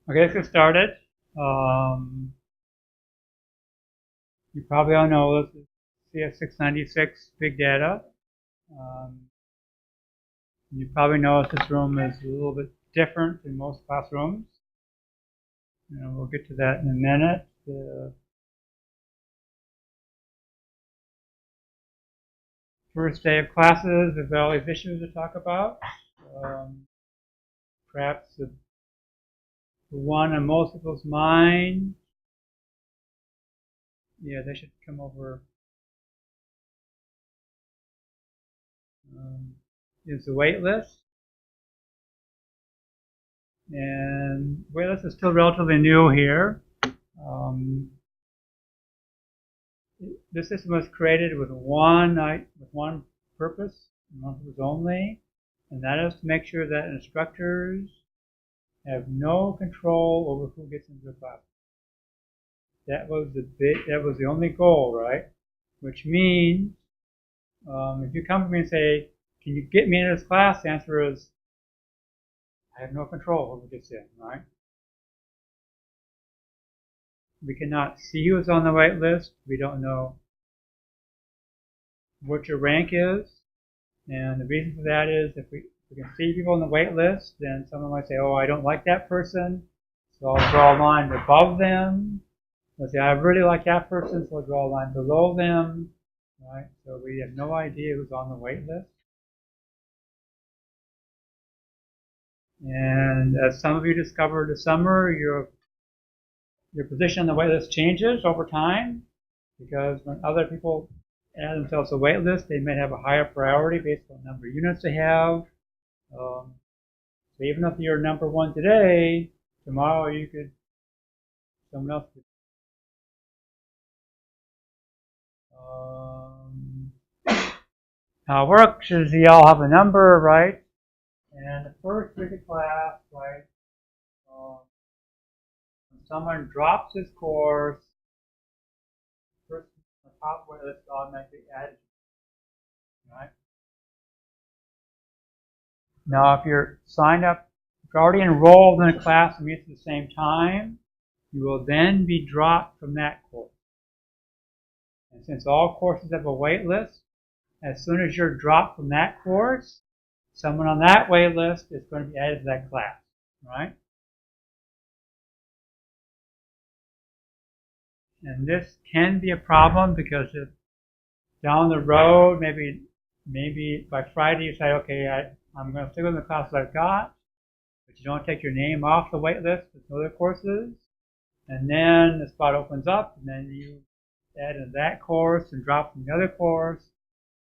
Okay, let's get started. You probably all know this is CS696 Big Data. You probably notice this room is a little bit different than most classrooms. We'll get to that in a minute. The first day of classes, there's always issues to talk about. Perhaps the one on most people's mind, yeah, they should come over, is the wait list. And waitlist is still relatively new here. This system was created with one purpose, and one purpose only, and that is to make sure that instructors have no control over who gets into the class. That was the only goal, right? Which means, if you come to me and say, "Can you get me into this class?" The answer is, I have no control over who gets in, right? We cannot see who's on the wait list. We don't know what your rank is. And the reason for that is if we can see people on the wait list, then someone might say, "Oh, I don't like that person, so I'll draw a line above them." Let's say, "I really like that person, so I'll draw a line below them." Right? So we have no idea who's on the wait list. And as some of you discovered this summer, your position on the wait list changes over time, because when other people add themselves to the wait list, they may have a higher priority based on the number of units they have. So even if you're number one today, tomorrow someone else could. How it works is you all have a number, right? And the first week of class, right, when someone drops this course, the person on the top wait list automatically added, right? Now, if you're signed up, if you're already enrolled in a class and meets at the same time, you will then be dropped from that course. And since all courses have a wait list, as soon as you're dropped from that course, someone on that wait list is going to be added to that class, right? And this can be a problem because if down the road, maybe by Friday you say, "Okay, I'm going to stick with the classes I've got," but you don't take your name off the wait list with other courses, and then the spot opens up, and then you add in that course and drop from the other course.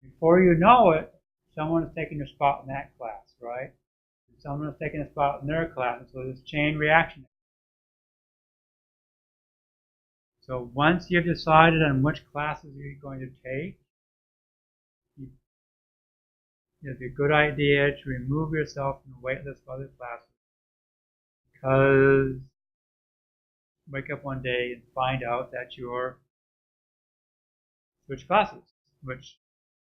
Before you know it, someone is taking your spot in that class, right? And someone is taking a spot in their class, and so there's chain reaction. So once you've decided on which classes you're going to take, it'd be a good idea to remove yourself from the wait list of other classes, because wake up one day and find out that you're switch classes, which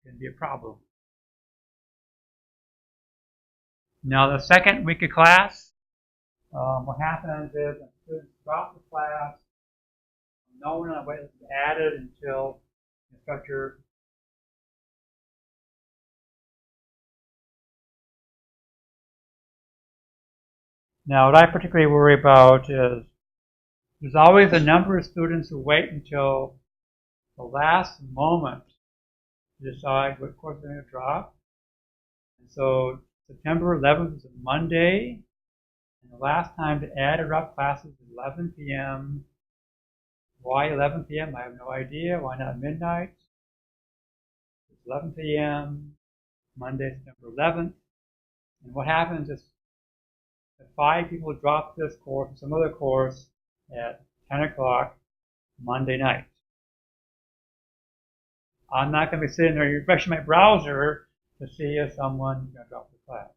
can be a problem. Now, the second week of class, what happens is when students drop the class, no one on the waitlist is added until the instructor Now, what I particularly worry about is there's always a number of students who wait until the last moment to decide what course they're going to drop. And so September 11th is a Monday, and the last time to add or drop classes is 11 p.m. Why 11 p.m.? I have no idea. Why not midnight? It's 11 p.m. Monday, September 11th. And what happens is that 5 people drop this course and some other course at 10 o'clock Monday night. I'm not going to be sitting there refreshing my browser to see if someone's going to drop the class.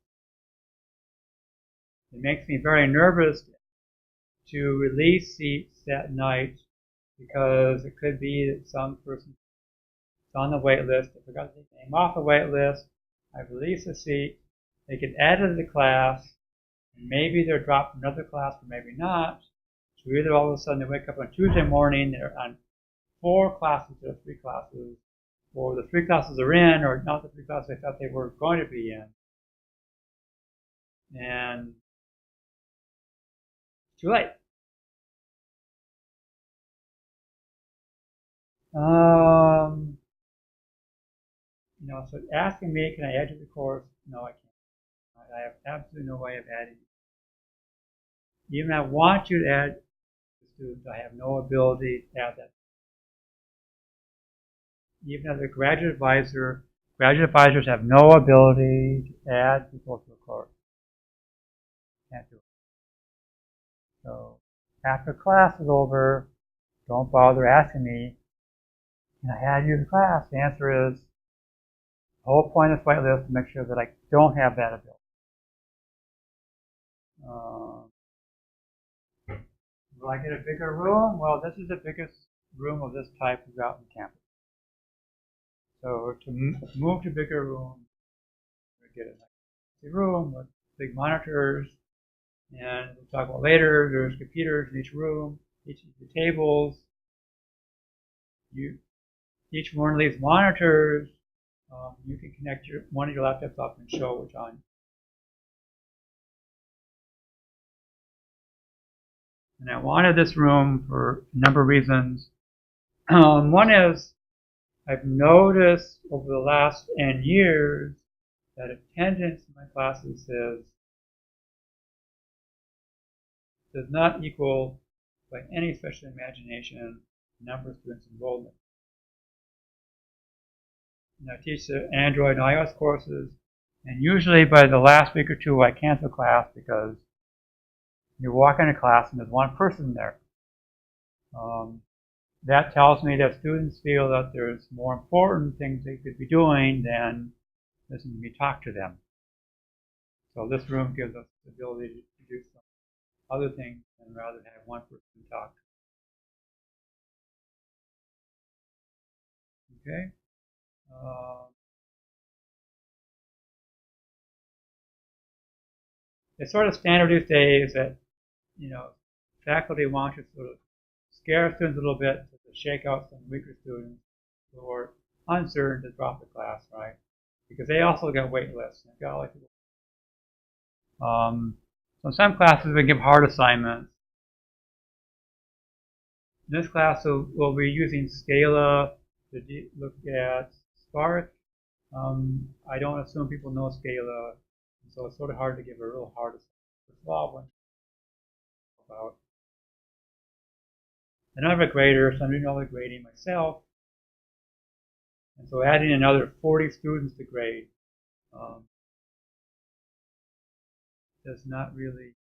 It makes me very nervous to release seats that night, because it could be that some person is on the wait list. I forgot to take their name off the wait list. I release a seat. They get added to the class, And maybe they're dropped from another class, or maybe not. So either all of a sudden they wake up on Tuesday morning, they're on 4 classes or 3 classes, or the 3 classes are in, or not the 3 classes they thought they were going to be in. And it's too late. So asking me, can I add to the course? No, I can't. I have absolutely no way of adding. Even if I want you to add the students, I have no ability to add that. Even as a graduate advisors have no ability to add people to a course. Can't do it. So after class is over, don't bother asking me, can I add you to the class? The answer is, the whole point of this waitlist is to make sure that I don't have that ability. Will I get a bigger room? Well, this is the biggest room of this type we've got on campus. So to move to a bigger room, we get a nice room with big monitors, and we'll talk about later. There's computers in each room, each of the tables. Each one of these monitors, you can connect one of your laptops up and show which on. And I wanted this room for a number of reasons. One is I've noticed over the last N years that attendance in my classes does not equal, by any stretch of the imagination, the number of students enrolled in it. And I teach the Android and iOS courses, and usually by the last week or 2 I cancel class because you walk into class and there's one person there. That tells me that students feel that there's more important things they could be doing than listening to me talk to them. So this room gives us the ability to do some other things and rather have one person talk. Okay. It's sort of standard these days that, faculty want to sort of scare students a little bit to shake out some weaker students who are uncertain to drop the class, right? Because they also get wait lists. So in some classes we give hard assignments. In this class we'll be using Scala to look at Spark. I don't assume people know Scala, so it's sort of hard to give a real hard assignment. First of all, about. And I'm a grader, so I'm doing all the grading myself. And so adding another 40 students to grade does not really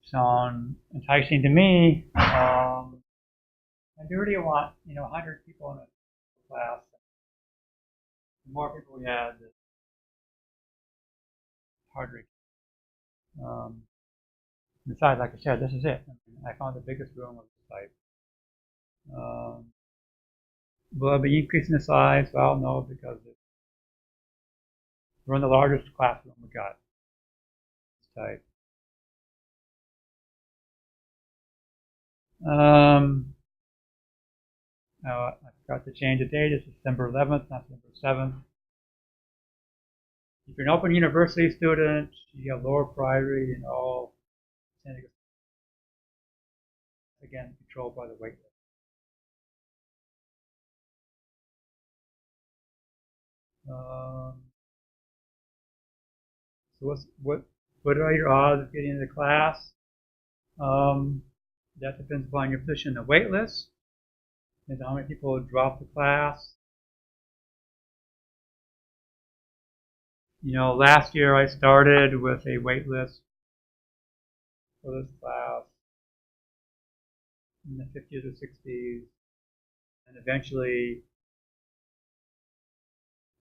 sound enticing to me. I do really want, 100 people in a class. The more people we add, the harder it gets. Besides, like I said, this is it. I found the biggest room of the type. Will it be increasing the size? Well, no, because we're in the largest classroom we got. This type. I forgot to change the date. It's December 11th, not December 7th. If you're an open university student, you have lower priority in all syndicates. Again, controlled by the waitlist. So what are your odds of getting into the class? That depends upon your position in the waitlist. Depends on how many people drop the class. Last year I started with a waitlist for this class in the 50s or 60s, and eventually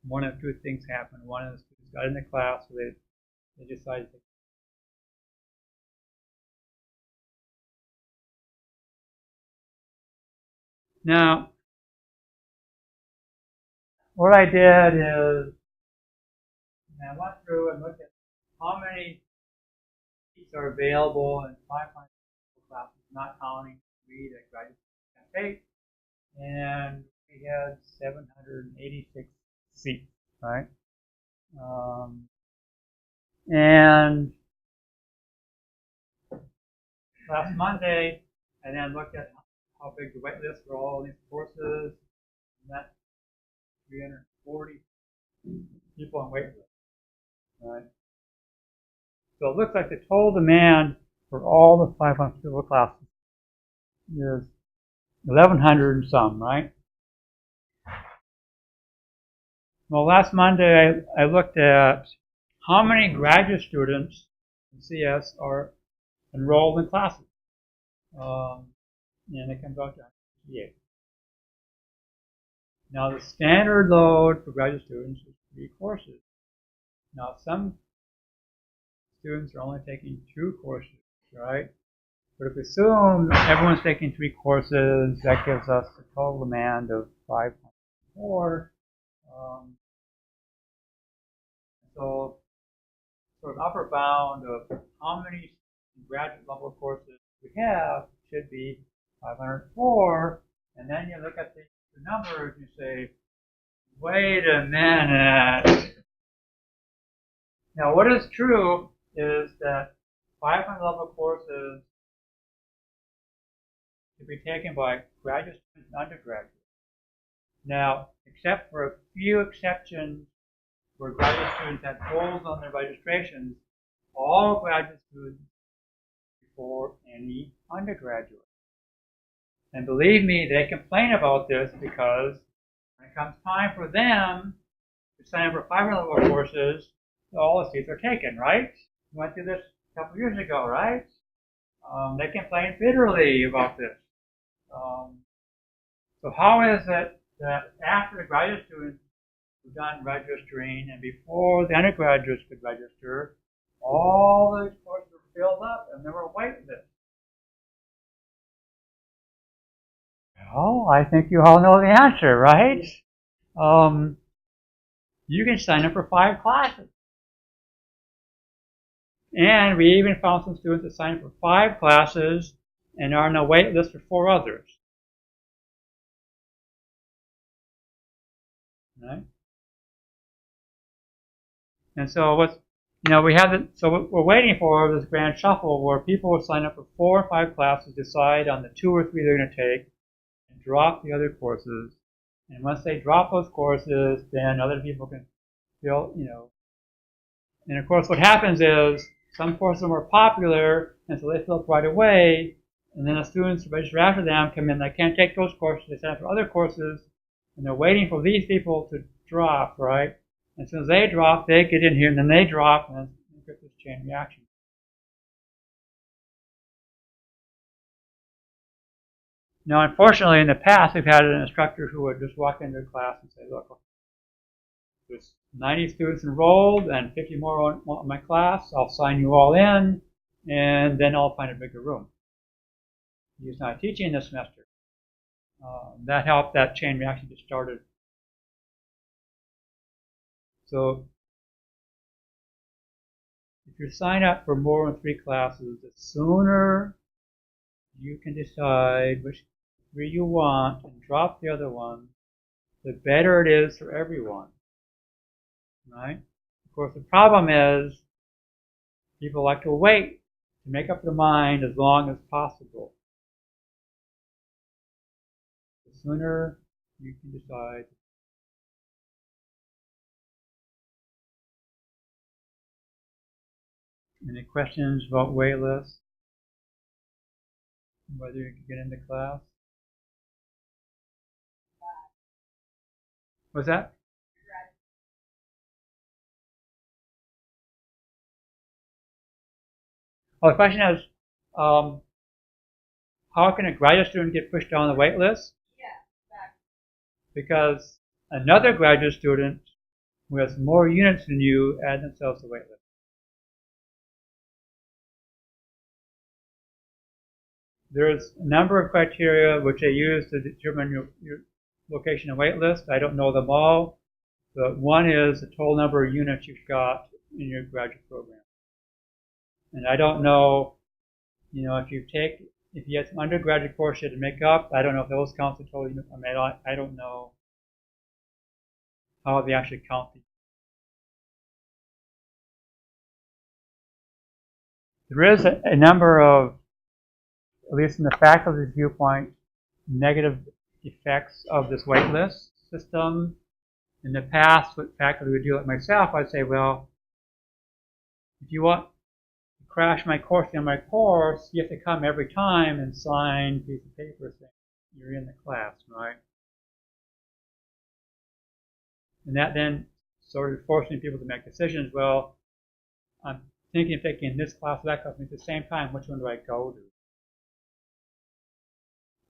one of 2 things happened. One of the students got in the class, so they decided to. Now, what I did is I went through and looked at how many seats are available in 500 classes, not counting 3 that graduates can take. And we had 786 seats, right? And last Monday, I then looked at how big the wait list for all these courses, and that's 340 people on wait list, right? So it looks like the total demand for all the 500 people classes is 1,100 and some, right? Well, last Monday I looked at how many graduate students in CS are enrolled in classes, and it comes out to 58. Now the standard load for graduate students is 3 courses. Now some students are only taking 2 courses, right? But if we assume everyone's taking 3 courses, that gives us a total demand of 504. So sort of upper bound of how many graduate level courses we have should be 504. And then you look at the numbers and you say, wait a minute. Now what is true is that 500 level courses to be taken by graduate students and undergraduates. Now, except for a few exceptions where graduate students had holds on their registrations, all graduate students before any undergraduate. And believe me, they complain about this because when it comes time for them to sign up for 500 level courses, all the seats are taken, right? We went through this a couple years ago, right? They complain bitterly about this. So how is it that after the graduate students were done registering and before the undergraduates could register, all those courses were filled up and there were wait lists? Well, I think you all know the answer, right? You can sign up for 5 classes. And we even found some students that signed up for 5 classes and are on a wait list for 4 others. Right? And so we have it, so what we're waiting for this grand shuffle where people will sign up for 4 or 5 classes, decide on the 2 or 3 they're going to take, and drop the other courses. And once they drop those courses, then other people can fill, And of course what happens is some courses are more popular, and so they fill up right away, and then the students who register after them come in, they can't take those courses, they sign up for other courses, and they're waiting for these people to drop, right? And as soon as they drop, they get in here, and then they drop, and then you get this chain reaction. Now, unfortunately, in the past, we've had an instructor who would just walk into a class and say, look, there's 90 students enrolled and 50 more on my class. I'll sign you all in, and then I'll find a bigger room. He's not teaching this semester. That helped that chain reaction get started. So if you sign up for more than 3 classes, the sooner you can decide which 3 you want and drop the other one, the better it is for everyone. Right? Of course, the problem is people like to wait to make up their mind as long as possible. The sooner you can decide. Any questions about waitlist? Whether you can get into class? What's that? Well, the question is, how can a graduate student get pushed down the wait list? Because another graduate student who has more units than you add themselves to the wait list. There's a number of criteria which they use to determine your location and wait list. I don't know them all, but one is the total number of units you've got in your graduate program. And I don't know, if you had some undergraduate course you had to make up, I don't know if those count as total unit. I mean, I don't know how they actually count these. There is a number of, at least in the faculty's viewpoint, negative effects of this waitlist system. In the past, what faculty would do, like myself, I'd say, well, if you want to crash my course in my course, you have to come every time and sign a piece of paper saying you're in the class, right? And that then sort of forcing people to make decisions. Well, I'm thinking of taking this class or that class, and at the same time, which one do I go to?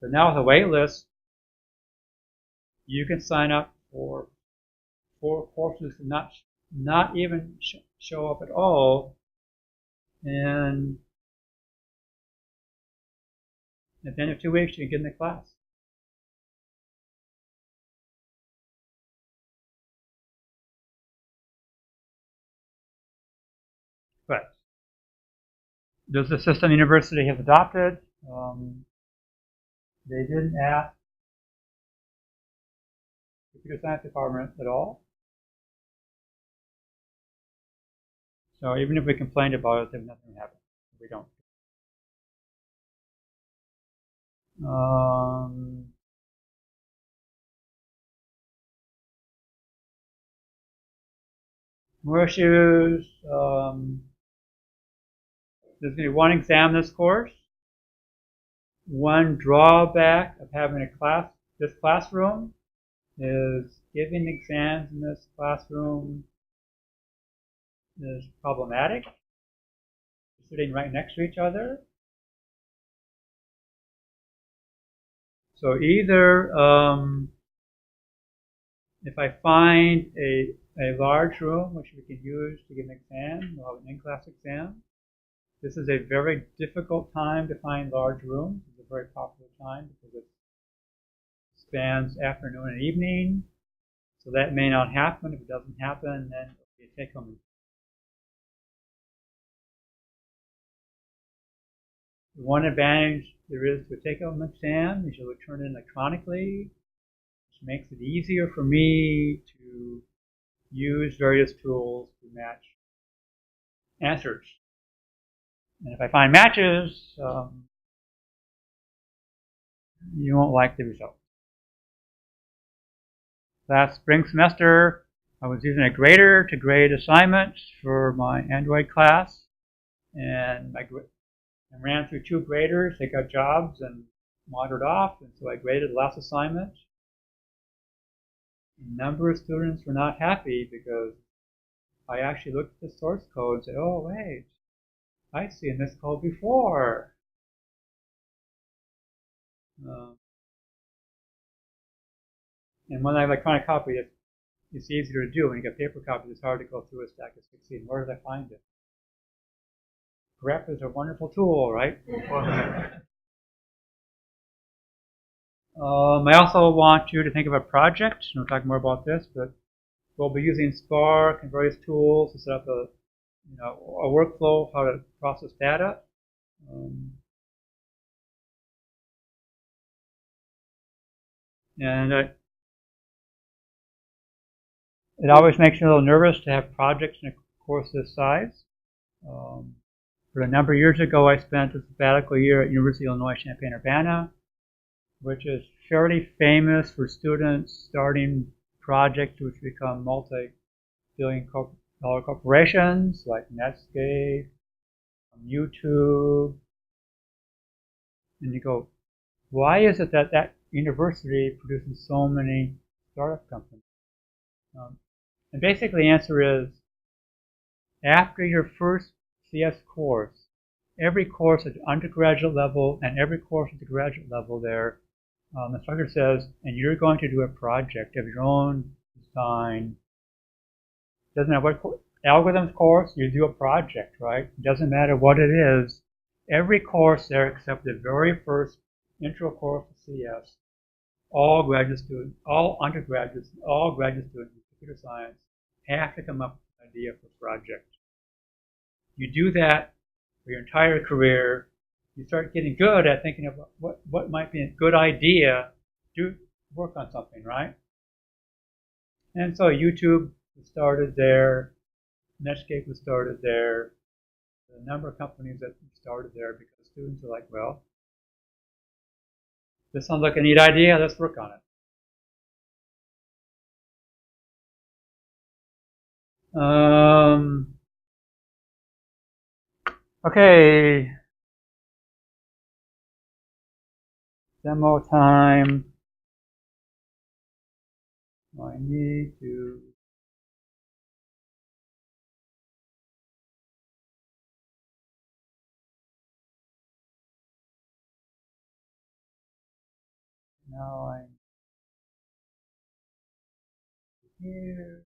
So now with a wait list, you can sign up for 4 courses and not even show up at all, and at the end of 2 weeks, you can get in the class. But does the system the university has adopted? They didn't ask the computer science department at all. So even if we complained about it, then nothing happened. We don't. More issues. There's going to be one exam this course. One drawback of having this classroom is giving exams in this classroom is problematic. We're sitting right next to each other. So either if I find a large room which we can use to give an exam, we'll have an in-class exam. This is a very difficult time to find large rooms. It's a very popular time because it spans afternoon and evening. So that may not happen. If it doesn't happen, then it'll be a take-home. One advantage there is to a take-home exam is you'll turn it in electronically, which makes it easier for me to use various tools to match answers. And if I find matches, you won't like the result. Last spring semester, I was using a grader to grade assignments for my Android class, and I ran through 2 graders. They got jobs and wandered off, and so I graded the last assignment. A number of students were not happy because I actually looked at the source code and said, oh, wait, I've seen this code before. And when I electronic copy it, it's easier to do. When you get paper copies, it's hard to go through a stack of 16. Where did I find it? Grep is a wonderful tool, right? I also want you to think of a project, and we'll talk more about this, but we'll be using Spark and various tools to set up a workflow, how to process data. And it always makes me a little nervous to have projects in a course this size. For a number of years ago, I spent a sabbatical year at University of Illinois Champaign-Urbana, which is fairly famous for students starting projects which become multi-billion-dollar corporations like Netscape, YouTube. And you go, why is it that that university produces so many startup companies? And basically the answer is, after your first CS course, every course at the undergraduate level and every course at the graduate level there, the instructor says, and you're going to do a project of your own design. Doesn't matter what algorithms course, you do a project, right? It doesn't matter what it is. Every course there except the very first intro course to CS, all graduate students, all undergraduates, all graduate students in computer science have to come up with an idea for a project. You do that for your entire career, you start getting good at thinking about what might be a good idea to work on something, right? And so YouTube was started there, Netscape was started there, a number of companies that started there because students are like, well, this sounds like a neat idea, let's work on it. Okay, demo time. I need to now I'm here.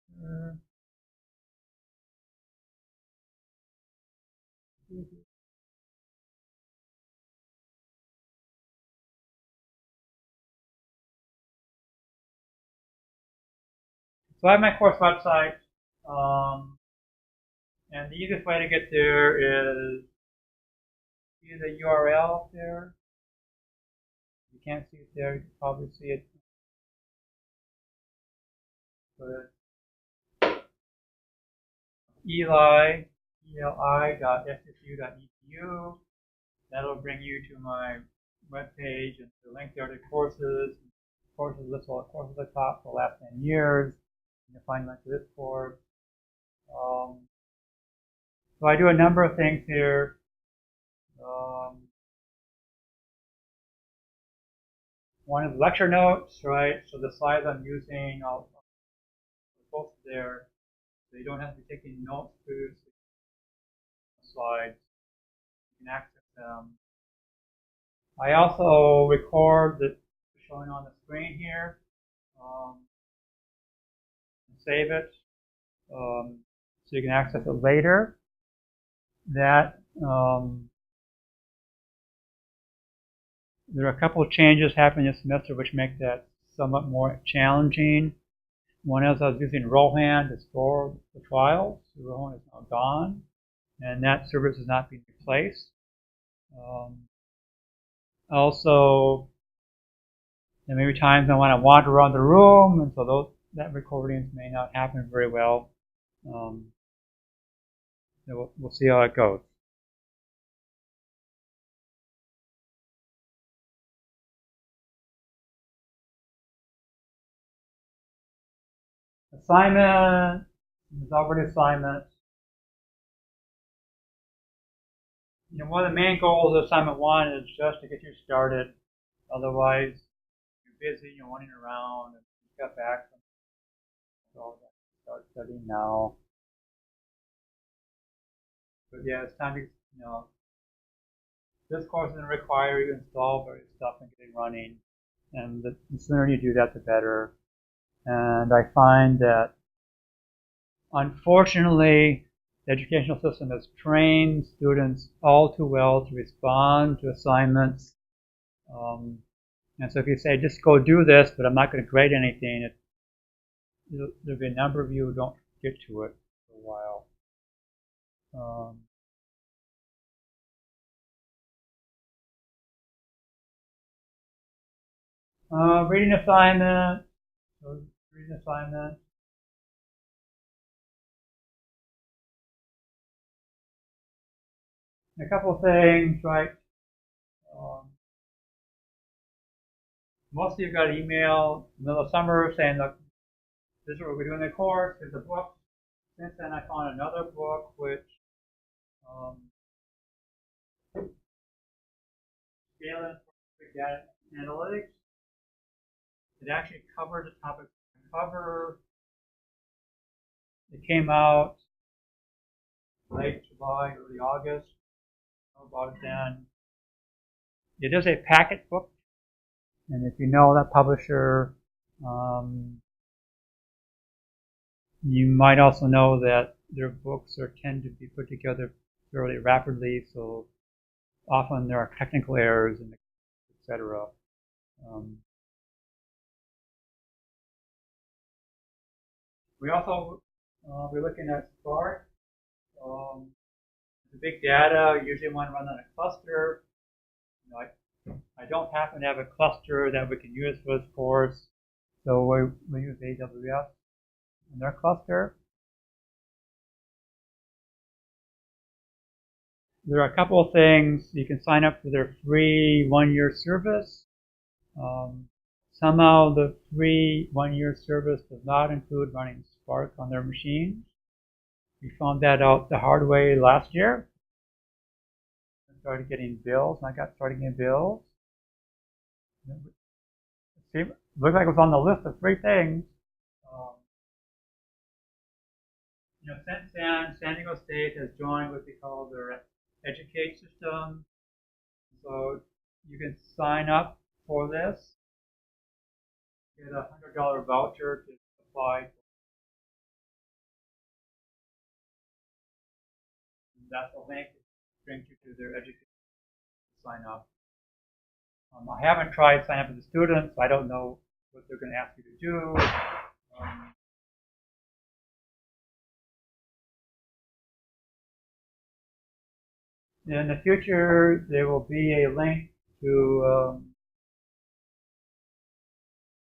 So I have my course website, and the easiest way to get there is see the URL up there. If you can't see it there, you can probably see it. But eli.ssu.edu. That'll bring you to my webpage and the link there to courses. Courses list all the courses I taught for the last 10 years. You can find links to this course. So I do a number of things here. One is lecture notes, right? So the slides I'm using, I'll post there. So you don't have to be taking notes through the slides. You can access them. I also record the showing on the screen here. Save it so you can access it later. That there are a couple of changes happening this semester which make that somewhat more challenging. One is I was using Rohan to store the files. Rohan is now gone, and that service is not being replaced. Also, there may be times I want to wander around the room, and so that recordings may not happen very well. So we'll see how it goes. Assignment. There's already assignments. You know, one of the main goals of assignment 1 is just to get you started. Otherwise, you're busy, you're running around, and you got back. So start studying now. But yeah, it's time to, you know, this course doesn't require you to install various stuff and get it running. And the sooner you do that, the better. And I find that, unfortunately, the educational system has trained students all too well to respond to assignments. And so if you say, just go do this, but I'm not going to grade anything, there'll be a number of you who don't get to it for a while. Reading assignment. Reading assignment. A couple of things, right? Most of you got an email in the middle of summer saying, look, this is what we're doing in the course. Here's a book. Since then, I found another book which Scaling for Data Analytics. It actually covers the topic cover. It came out late July, early August. I know about it then. It is a packet book, and if you know that publisher, you might also know that their books tend to be put together fairly rapidly, so often there are technical errors, and etc. We also we're looking at Spark. The big data, you usually want to run on a cluster. You know, I don't happen to have a cluster that we can use for this course, so we use AWS in their cluster. There are a couple of things. You can sign up for their free 1-year service. Somehow the free 1-year service does not include running Spark on their machines. We found that out the hard way last year. I started getting bills, and I got started getting bills. It looked like it was on the list of free things. You know, since then, San Diego State has joined what they call their Educate system. So you can sign up for this, get a $100 voucher to apply. And that's a link that brings you to their Educate to sign up. I haven't tried signing up as a student, so I don't know what they're going to ask you to do. In the future, there will be a link to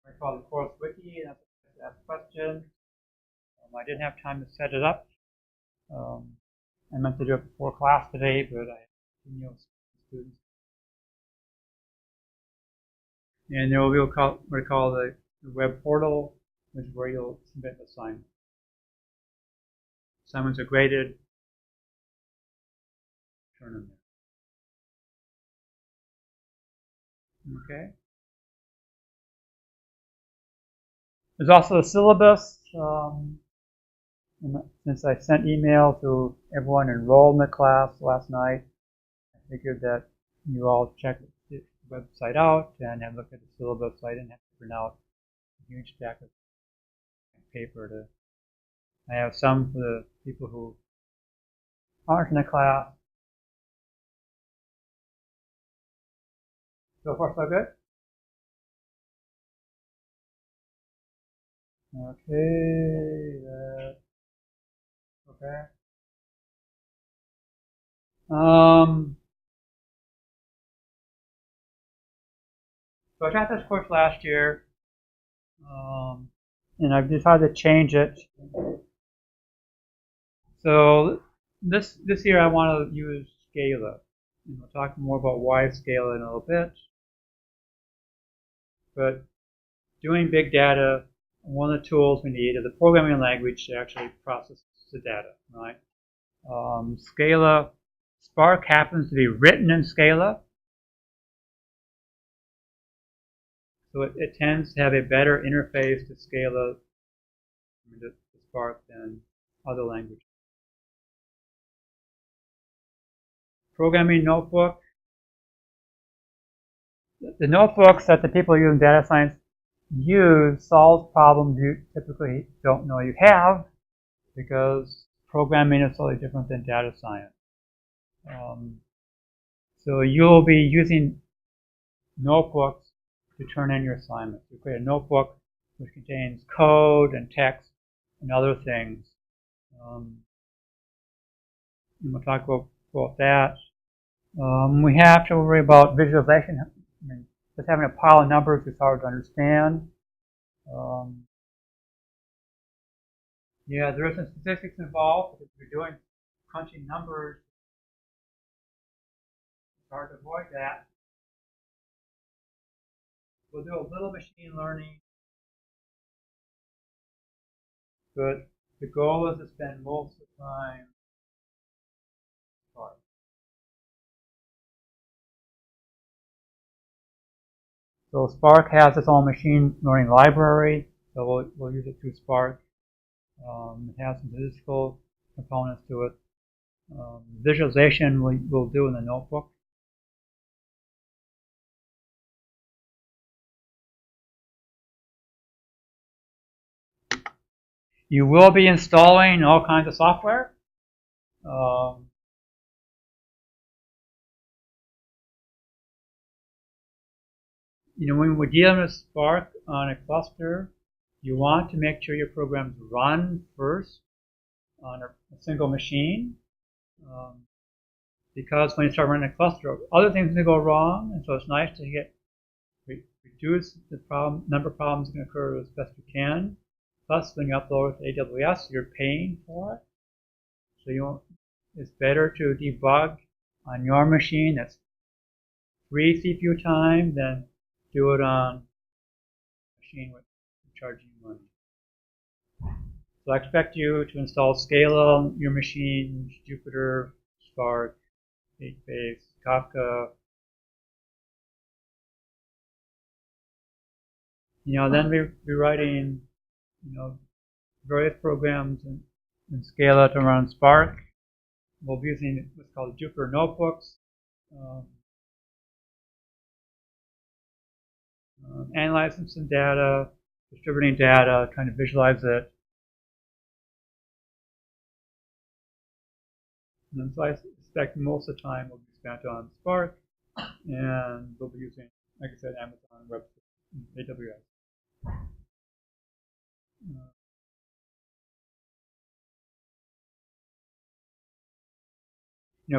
what I call the course wiki, and I have questions. I didn't have time to set it up. I meant to do it before class today, but I had students. And there will be what we call the web portal, which is where you'll submit assignments. Assignments are graded. Turn them in. Okay. There's also a syllabus. Since I sent email to everyone enrolled in the class last night, I figured that you all check the website out and have a look at the syllabus, so I didn't have to print out a huge stack of paper to. I have some for the people who aren't in the class. So far, so good? Okay, okay. So I got this course last year, and I've decided to change it. So this year I want to use Scala. And we'll talk more about why Scala in a little bit. But doing big data, one of the tools we need is a programming language to actually process the data, right? Scala, Spark happens to be written in Scala. So it tends to have a better interface to Scala, to Spark, than other languages. Programming notebook. The notebooks that the people using data science use solves problems you typically don't know you have, because programming is totally different than data science. So you'll be using notebooks to turn in your assignments. You create a notebook which contains code and text and other things. And we'll talk about that. We have to worry about visualization. I mean, just having a pile of numbers is hard to understand. Yeah, there is some statistics involved. If you're doing crunching numbers, it's hard to avoid that. We'll do a little machine learning, but the goal is to spend most of the time Spark. So Spark has its own machine learning library, so we'll use it through Spark. It has some statistical components to it. Visualization we'll do in the notebook. You will be installing all kinds of software. You know, when we're dealing with Spark on a cluster, you want to make sure your programs run first on a single machine. because when you start running a cluster, other things may go wrong, and so it's nice to reduce the number of problems that can occur as best you can. Plus, when you upload it to AWS, you're paying for it, so it's better to debug on your machine that's free CPU time than do it on a machine with charging money. So I expect you to install Scala on your machine, Jupyter, Spark, HBase, Kafka. Then we're writing, various programs in Scala to run Spark. We'll be using what's called Jupyter notebooks. Analyzing some data, distributing data, trying to visualize it. And so I expect most of the time will be spent on Spark, and we'll be using, like I said, Amazon Web AWS.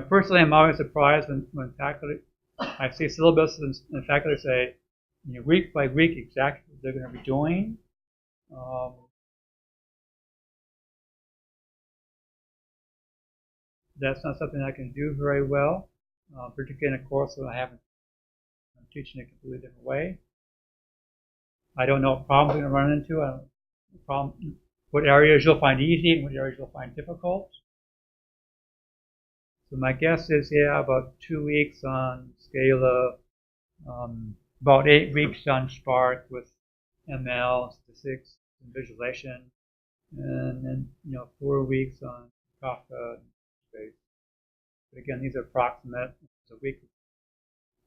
Personally, I'm always surprised when faculty, I see syllabus and faculty say, week by week exactly what they're going to be doing. That's not something I can do very well, particularly in a course that I'm teaching a completely different way. I don't know what problems you're going to run into. I don't know what areas you'll find easy and what areas you'll find difficult. So my guess is, about 2 weeks on Scala, about 8 weeks on Spark with ML, statistics, and visualization, and then 4 weeks on Kafka and space. But again, these are approximate. It's a week.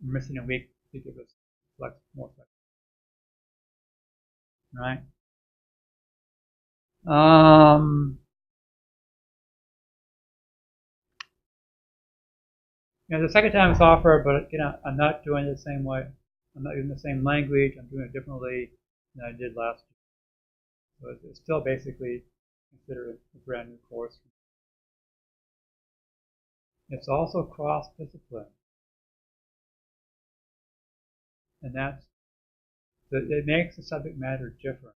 We're missing a week to give us more flexibility. Right? The second time it's offered, but I'm not doing it the same way. I'm not using the same language. I'm doing it differently than I did last year. So it's still basically considered a brand new course. It's also cross-discipline, and it makes the subject matter different.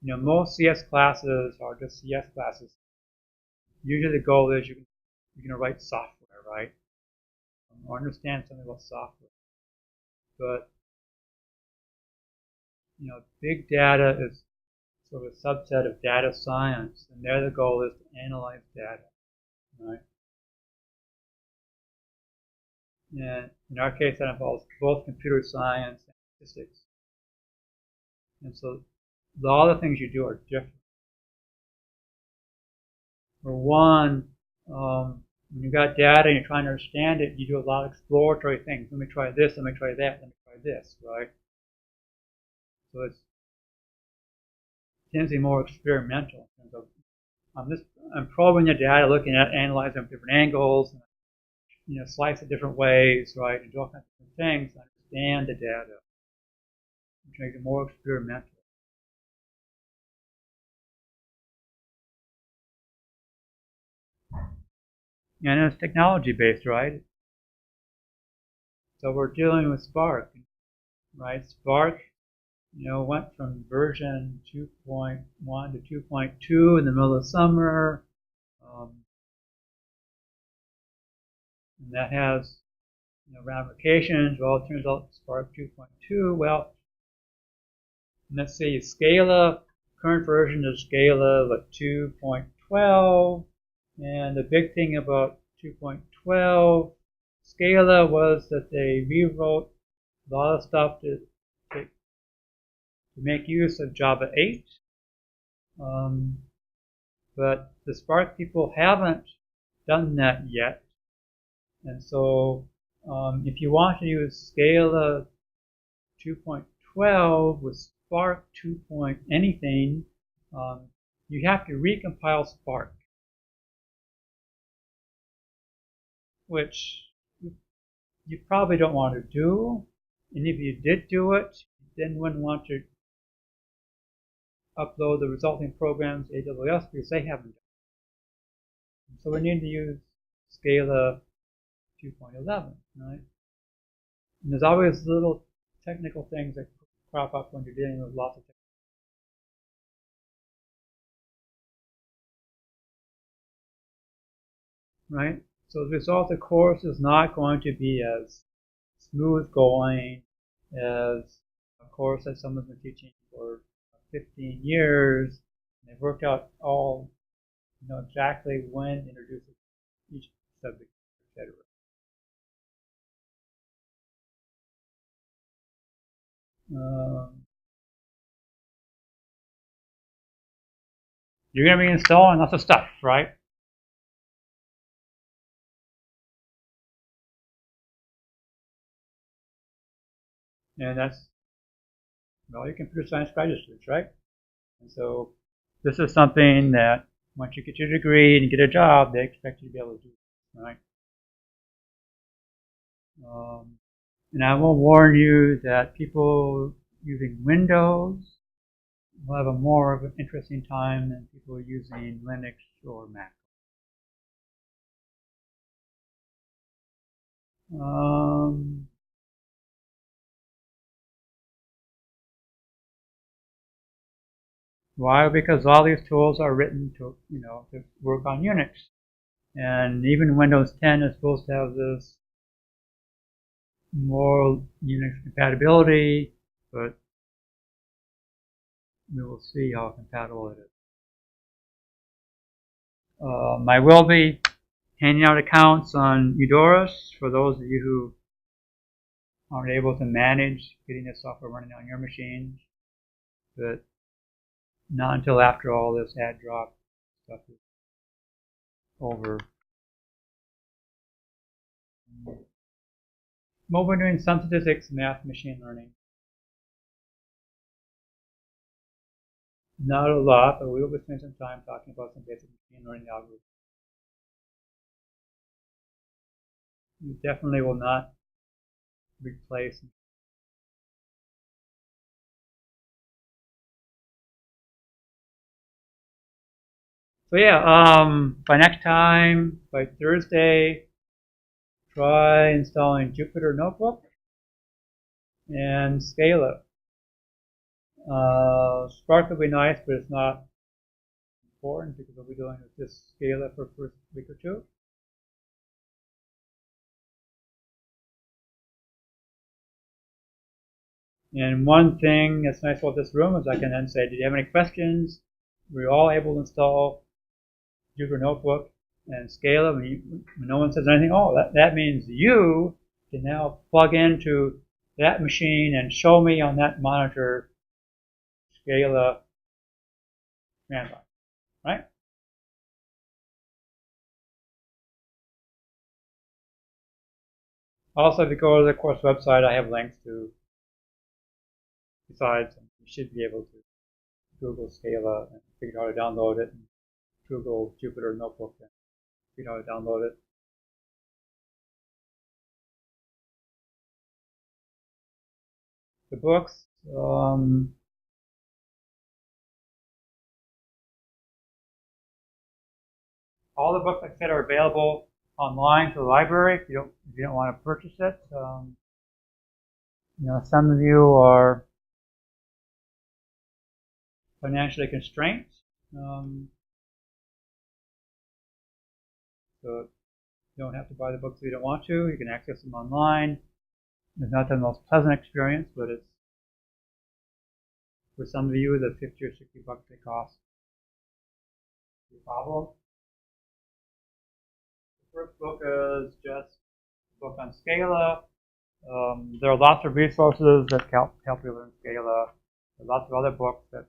Most CS classes are just CS classes. Usually the goal is you're going to write software, right? Or understand something about software. But, big data is sort of a subset of data science, and there the goal is to analyze data, right? And in our case, that involves both computer science and statistics. And so all the things you do are different. For one, when you've got data and you're trying to understand it, you do a lot of exploratory things. Let me try this, let me try that, let me try this, right? So it tends to be more experimental in terms of I'm probing the data, looking at analyzing from different angles, slice it different ways, right, and do all kinds of different things to understand the data, which makes it more experimental. And it's technology-based, right? So we're dealing with Spark, right? Spark, went from version 2.1 to 2.2 in the middle of the summer. And that has, ramifications. Well, it turns out Spark 2.2, well, let's see, Scala, current version of Scala, 2.12. And the big thing about 2.12 Scala was that they rewrote a lot of stuff to make use of Java 8. But the Spark people haven't done that yet. And so if you want to use Scala 2.12 with Spark 2. Anything, you have to recompile Spark, which you probably don't want to do. And if you did do it, you then wouldn't want to upload the resulting programs to AWS because they haven't done it. So we need to use Scala 2.11, right? And there's always little technical things that crop up when you're dealing with lots of technical. Right? So the result, the course is not going to be as smooth going as a course that someone's been teaching for 15 years. And they've worked out all, exactly when to introduce each subject, etc. You're going to be installing lots of stuff, right? And that's, well, your computer science graduate students, right? And so this is something that once you get your degree and get a job, they expect you to be able to do, right? And I will warn you that people using Windows will have a more of an interesting time than people using Linux or Mac. Why? Because all these tools are written to, to work on Unix. And even Windows 10 is supposed to have this more Unix compatibility, but we will see how compatible it is. I will be handing out accounts on Eudoris for those of you who aren't able to manage getting this software running on your machines, but not until after all this add drop stuff is over. Well, we're doing some statistics, math, machine learning. Not a lot, but we will be spending some time talking about some basic machine learning algorithms. You definitely will not replace. So yeah, by next time, by Thursday, try installing Jupyter Notebook and Scala. Spark will be nice, but it's not important because we'll be doing this Scala for the first week or two. And one thing that's nice about this room is I can then say, did you have any questions? We're all able to install Jupyter Notebook and Scala. When no one says anything, that means you can now plug into that machine and show me on that monitor Scala command line, right? Also, if you go to the course website, I have links to, besides, you should be able to Google Scala and figure out how to download it, and Google Jupyter Notebook and figure out how to download it. The books, all the books, like I said, are available online to the library if you don't want to purchase it. Some of you are financially constrained, so you don't have to buy the books if you don't want to. You can access them online. It's not the most pleasant experience, but it's, for some of you, the 50 or 60 bucks they cost is a problem. The first book is just a book on Scala. There are lots of resources that help you learn Scala. There are lots of other books that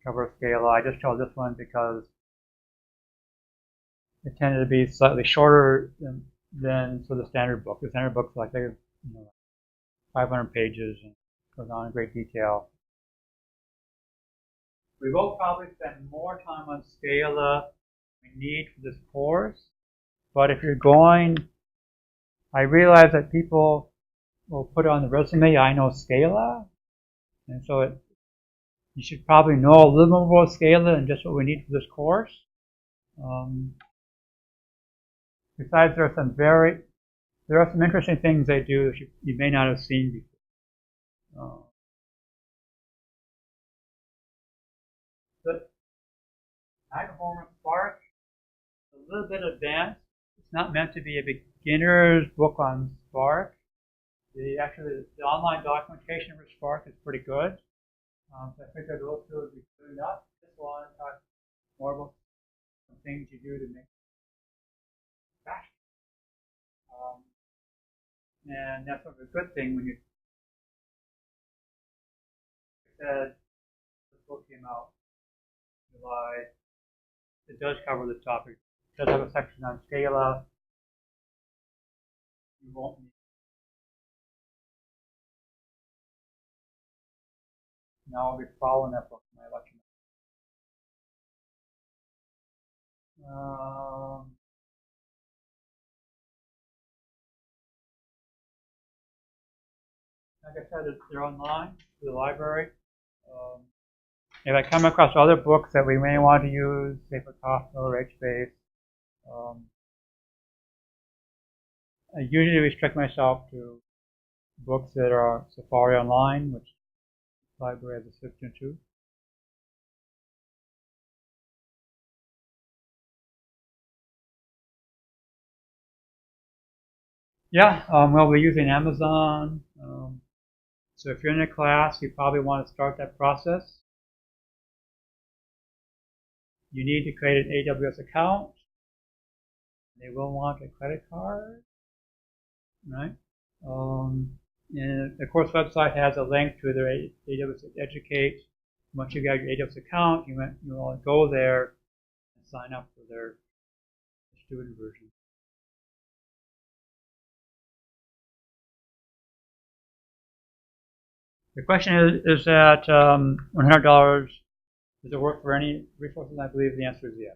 cover Scala. I just chose this one because it tended to be slightly shorter than for the standard book. The standard book's like 500 pages and goes on in great detail. We will probably spend more time on Scala than we need for this course, but if you're going, I realize that people will put on the resume, I know Scala, and so you should probably know a little more about Scala than just what we need for this course. besides, there are some interesting things they do that you may not have seen before. The Homework Spark is a little bit advanced. It's not meant to be a beginner's book on Spark. Actually, the online documentation for Spark is pretty good. So I figured those two would be good enough. This one talks more about some things you do to make it faster. And that's sort of a good thing when you said this book came out in July. It does cover this topic. It does have a section on Scala. You won't need. Now I'll be following that book in my lecture. Like I said, they're online through the library. If I come across other books that we may want to use, say for Kafka or HBase, I usually restrict myself to books that are Safari Online, which the library has a system to. Yeah, we'll be using Amazon. So if you're in a class, you probably want to start that process. You need to create an AWS account. They will want a credit card, right? And the course website has a link to their AWS Educate. Once you get your AWS account, you want to go there and sign up for their student version. The question is that $100, does it work for any resources? I believe the answer is yes.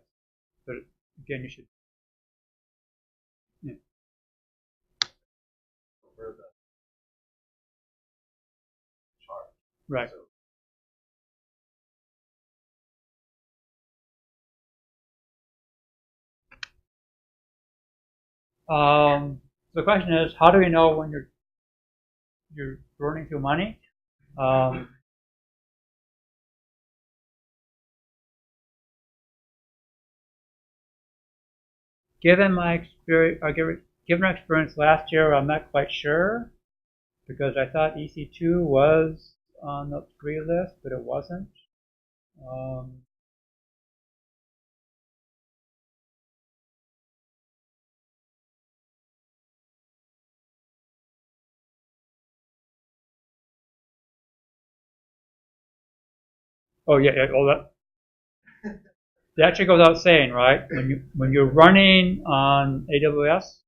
But again, you should. Yeah. For the chart. Right. So the question is, how do we know when you're burning through money? Given my experience last year, I'm not quite sure because I thought EC2 was on the free list, but it wasn't. Oh yeah, well that actually goes without saying, right? When you're running on AWS,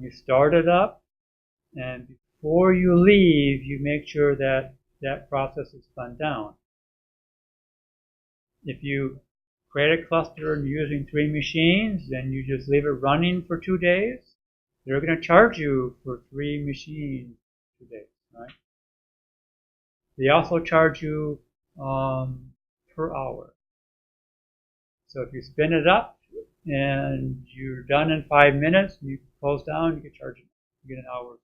you start it up, and before you leave, you make sure that that process is spun down. If you create a cluster and you're using 3 machines, then you just leave it running for 2 days. They're going to charge you for 3 machines 2 days, right? They also charge you per hour. So if you spin it up and you're done in 5 minutes, and you close down, you get charged. You get an hour.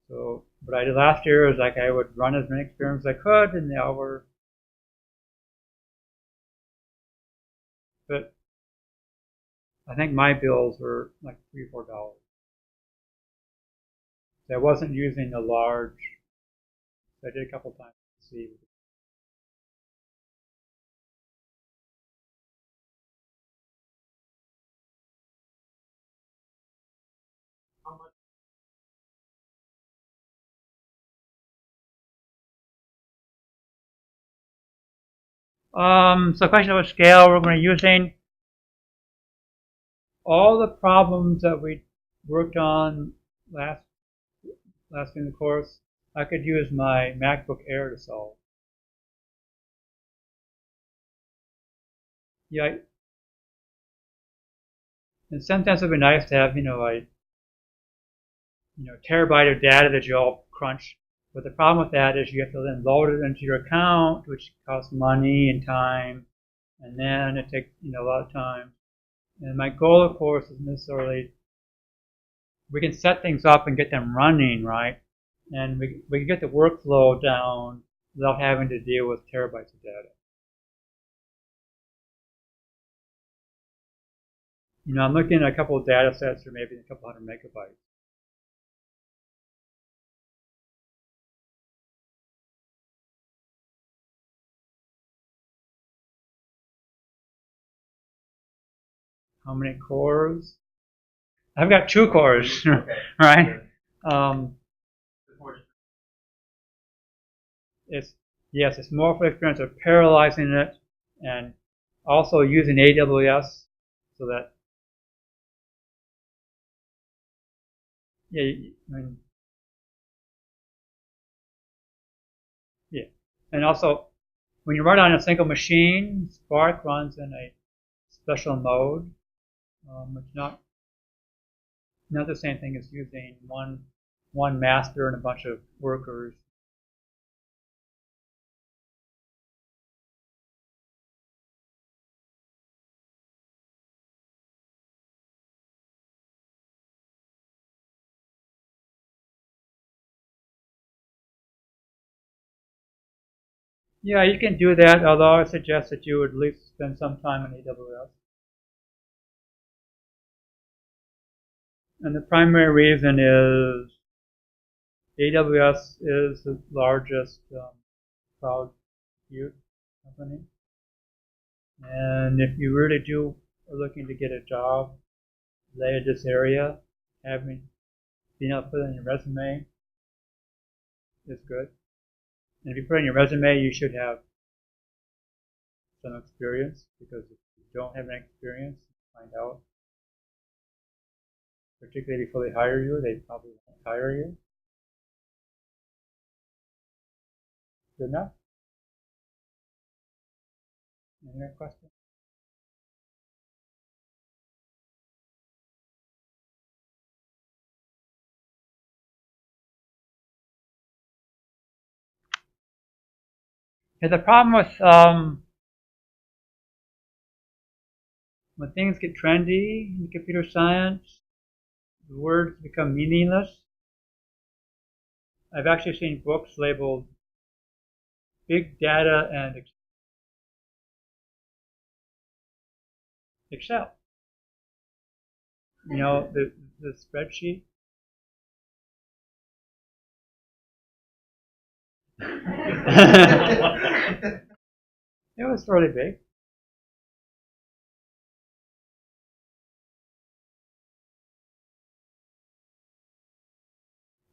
So what I did last year is like I would run as many experiments as I could in the hour. But I think my bills were like $3 or $4. So I wasn't using the large. So I did a couple times to see. How much? So the question about scale, we're going to be using all the problems that we worked on last in the course. I could use my MacBook Air to solve. Yeah, and sometimes it would be nice to have, a terabyte of data that you all crunch. But the problem with that is you have to then load it into your account, which costs money and time, and then it takes a lot of time. And my goal, of course, is necessarily we can set things up and get them running, right? And we can get the workflow down without having to deal with terabytes of data. I'm looking at a couple of data sets or maybe a couple hundred megabytes. How many cores? I've got 2 cores, right? It's more for the experience of parallelizing it and also using AWS so that yeah. And also when you run on a single machine, Spark runs in a special mode. It's not the same thing as using one master and a bunch of workers. Yeah, you can do that, although I suggest that you would at least spend some time in AWS. And the primary reason is AWS is the largest cloud compute company. And if you really are looking to get a job related to this area, being able to put it in your resume is good. And if you put it in your resume, you should have some experience, because if you don't have any experience, find out, particularly before they hire you, they probably won't hire you. Good enough? Any other questions? Yeah, the problem with when things get trendy in computer science, the words become meaningless. I've actually seen books labeled Big Data and Excel. The spreadsheet. It was fairly big.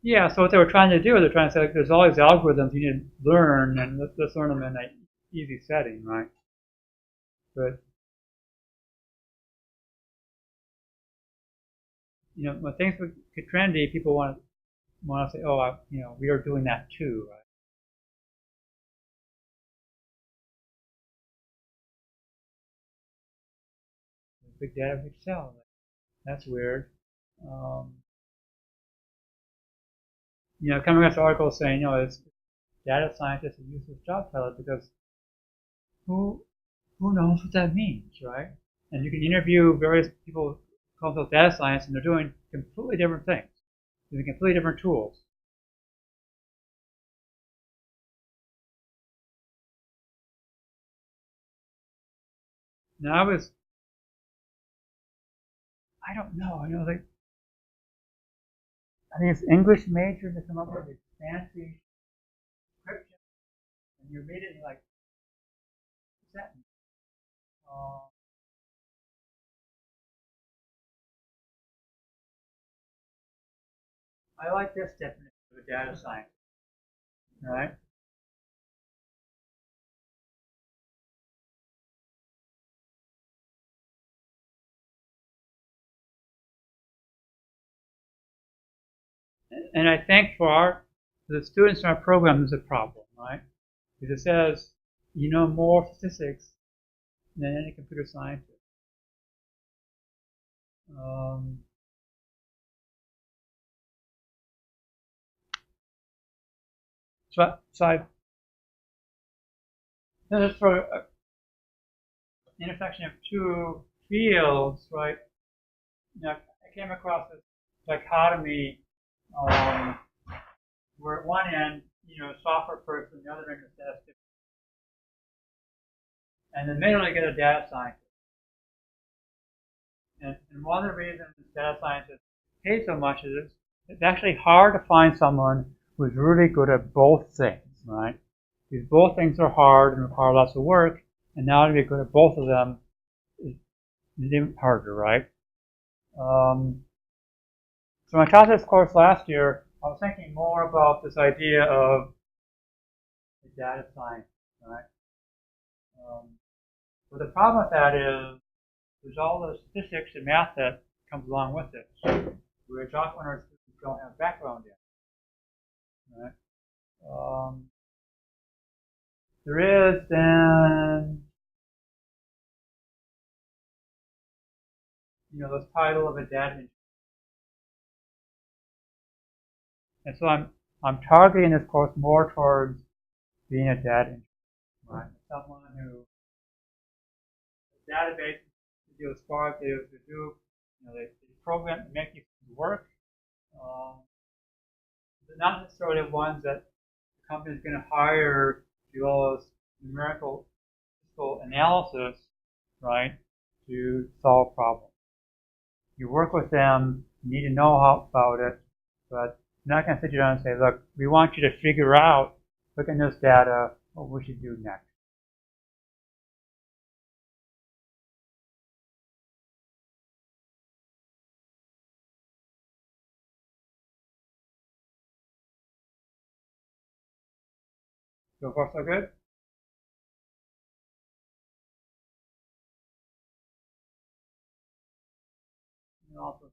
Yeah, so what they were trying to do, they're trying to say, like, there's all these algorithms you need to learn, and let's learn them in an easy setting, right? But when things get trendy, people want to say, oh, we are doing that too, right? Big data with Excel, that's weird. Coming across articles saying, it's data scientist who uses job title, because who knows what that means, right? And you can interview various people call themselves data science, and they're doing completely different things, using completely different tools. Now I don't know, like, I think it's English majors that come up with these fancy descriptions, and you read it and you're like, what's that mean? I like this definition of a data scientist, right? And I think for the students in our program, there's a problem, right? Because it says you know more statistics than any computer scientist. So I this is for intersection of two fields, right? I came across this dichotomy where at one end, a software person, the other end is statistician, and in the middle you get a data scientist. And one of the reasons data scientists pay so much is it's actually hard to find someone who's really good at both things, right? Because both things are hard and require lots of work, and now to be good at both of them is even harder, right? So when I taught this course last year, I was thinking more about this idea of data science, right? But the problem with that is there's all the statistics and math that comes along with it, which often our students don't have background in, right? There is then, this title of a data engineer. And so I'm targeting this course more towards being a data engineer, right? Someone who database to do as far as they do, they program to make these things work. They're not necessarily ones that the company is going to hire to do all this numerical statistical analysis, right, to solve problems. You work with them, you need to know about it, but you're not going to sit you down and say, look, we want you to figure out, look at this data, what we should do next. So far, so good? And also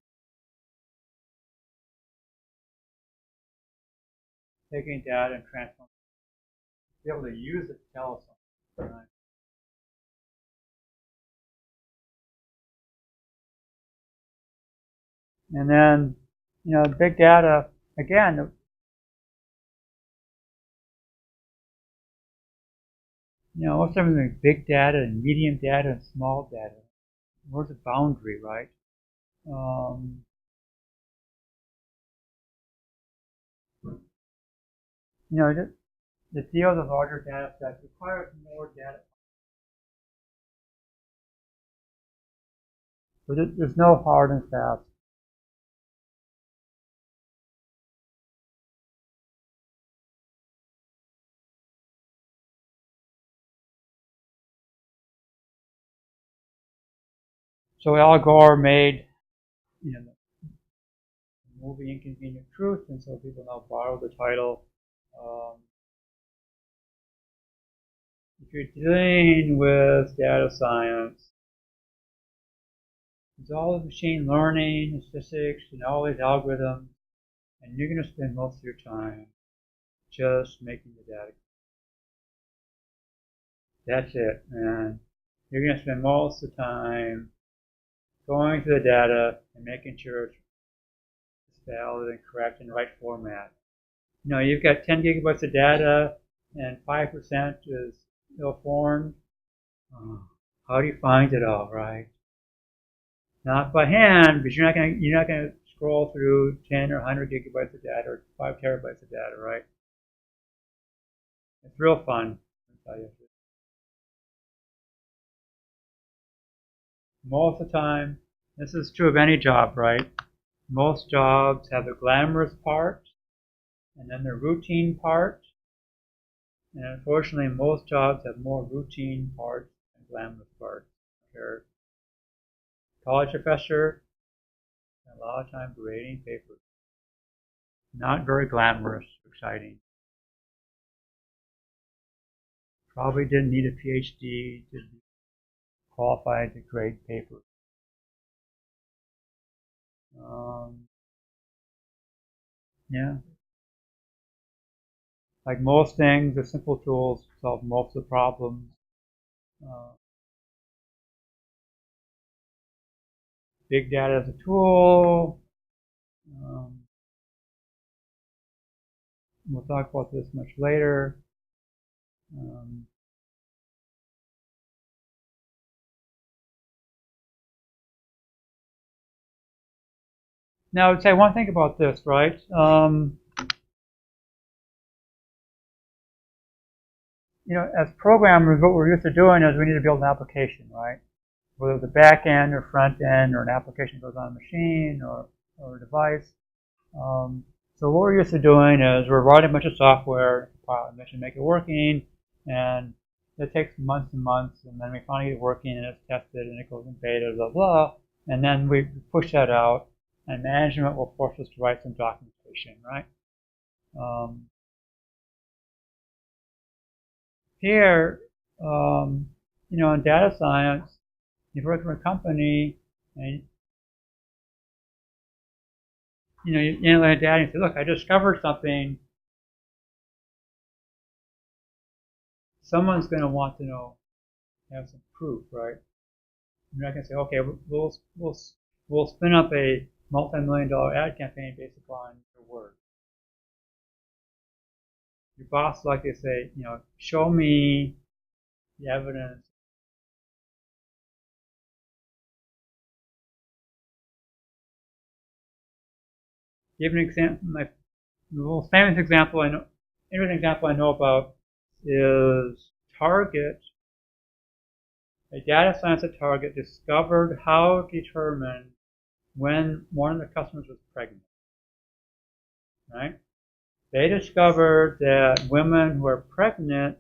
taking data and transforming it, be able to use it to tell us something, right? And then, big data, again, what's the difference between big data and medium data and small data? Where's the boundary, right? The field of larger data sets requires more data. But there's no hard and fast. So Al Gore made, the movie Inconvenient Truth, and so people now borrow the title. If you're dealing with data science, there's all this machine learning, statistics, and all these algorithms, and you're going to spend most of your time just making the data. That's it, and you're going to spend most of the time going through the data and making sure it's valid and correct in the right format. You've got 10 gigabytes of data and 5% is ill-formed. How do you find it all, right? Not by hand, but you're not going to scroll through 10 or 100 gigabytes of data or 5 terabytes of data, right? It's real fun, I'll tell you. Most of the time, this is true of any job, right? Most jobs have the glamorous part and then the routine part. And unfortunately, most jobs have more routine parts than glamorous parts. You're a college professor, a lot of time grading papers. Not very glamorous, exciting. Probably didn't need a PhD to be qualified to grade papers. Yeah. Like most things, the simple tools solve most of the problems. Big data as a tool. We'll talk about this much later. Now, I would say one thing about this, right? As programmers, what we're used to doing is we need to build an application, right? Whether it's a back end or front end or an application goes on a machine or a device. So what we're used to doing is we're writing a bunch of software, make it working, and it takes months and months, and then we finally get it working and it's tested and it goes in beta, blah, blah, and then we push that out, and management will force us to write some documentation, right? Here, in data science, you work for a company, and you analyze data and you say, look, I discovered something. Someone's going to want to have some proof, right? You're not going to say, okay, we'll spin up a multi-million-dollar ad campaign based upon your word. Your boss like to say, show me the evidence. Give an example. My most famous example interesting example I know about is Target. A data science at Target discovered how to determine when one of the customers was pregnant. Right? They discovered that women who are pregnant